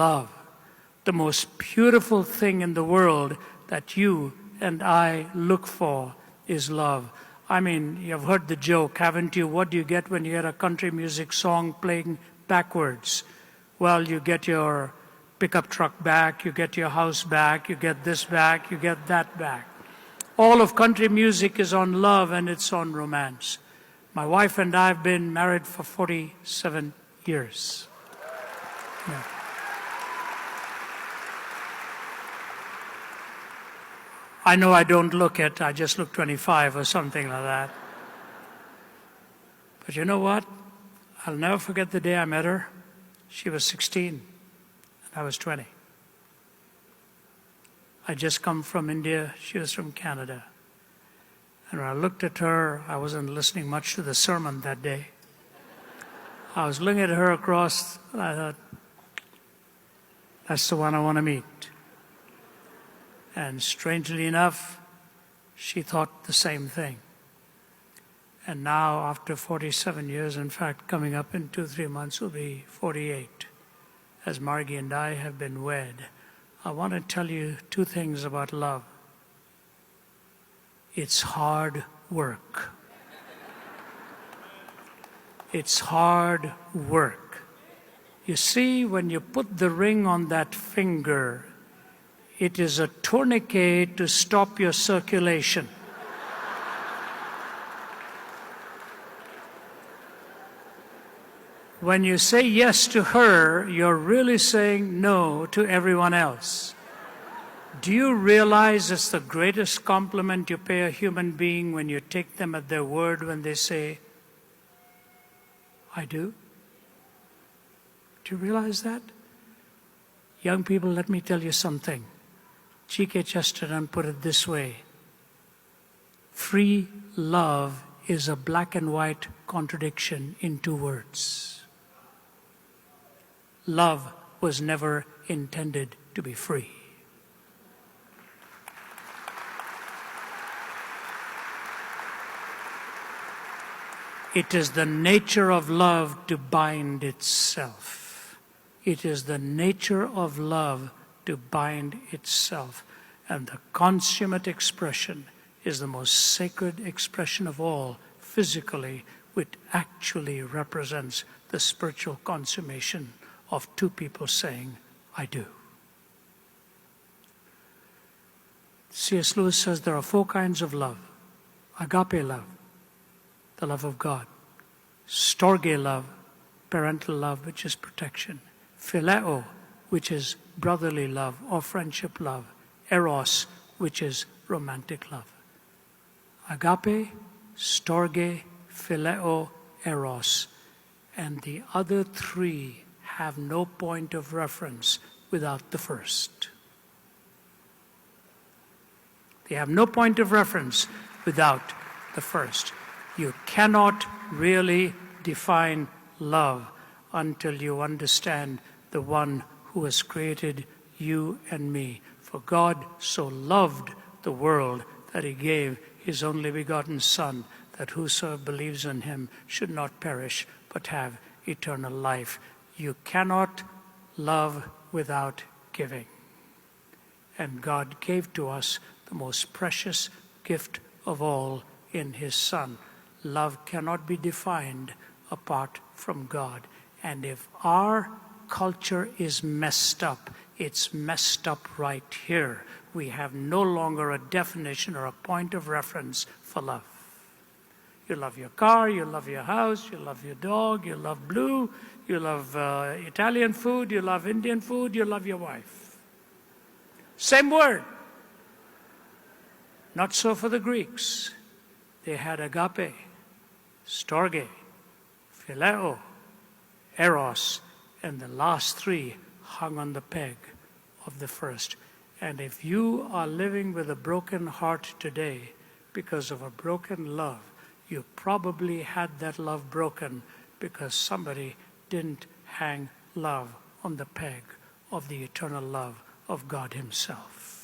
love. The most beautiful thing in the world that you and I look for is love. I mean, you've heard the joke, haven't you? What do you get when you hear a country music song playing backwards? Well, you get your pickup truck back, you get your house back, you get this back, you get that back. All of country music is on love and it's on romance. My wife and I have been married for 47 years. Yeah. I know I don't look it, I just look 25 or something like that. But you know what? I'll never forget the day I met her. She was 16 and I was 20. I just come from India, she was from Canada. And when I looked at her, I wasn't listening much to the sermon that day. I was looking at her across, and I thought, that's the one I want to meet. And strangely enough, she thought the same thing. And now, after 47 years, in fact, coming up in 2-3 months will be 48, as Margie and I have been wed. I want to tell you two things about love. It's hard work. It's hard work. You see, when you put the ring on that finger, it is a tourniquet to stop your circulation. When you say yes to her, you're really saying no to everyone else. Do you realize it's the greatest compliment you pay a human being when you take them at their word when they say, I do? Do you realize that? Young people, let me tell you something. G.K. Chesterton put it this way: free love is a black and white contradiction in 2 words. Love was never intended to be free. It is the nature of love to bind itself. It is the nature of love to bind itself. And the consummate expression is the most sacred expression of all, physically, which actually represents the spiritual consummation of 2 people saying, I do. C.S. Lewis says there are 4 kinds of love. Agape love, the love of God. Storge love, parental love, which is protection. Phileo, which is brotherly love or friendship love. Eros, which is romantic love. Agape, storge, phileo, eros. And the other 3 have no point of reference without the first. They have no point of reference without the first. You cannot really define love until you understand the one who has created you and me. For God so loved the world that he gave his only begotten Son, that whosoever believes in him should not perish but have eternal life. You cannot love without giving. And God gave to us the most precious gift of all in his Son. Love cannot be defined apart from God. And if our culture is messed up, it's messed up right here. We have no longer a definition or a point of reference for love. You love your car, you love your house, you love your dog, you love blue, you love Italian food, you love Indian food, you love your wife. Same word. Not so for the Greeks. They had agape, storge, phileo, eros, and the last 3 hung on the peg of the first. And if you are living with a broken heart today because of a broken love, you probably had that love broken because somebody didn't hang love on the peg of the eternal love of God himself.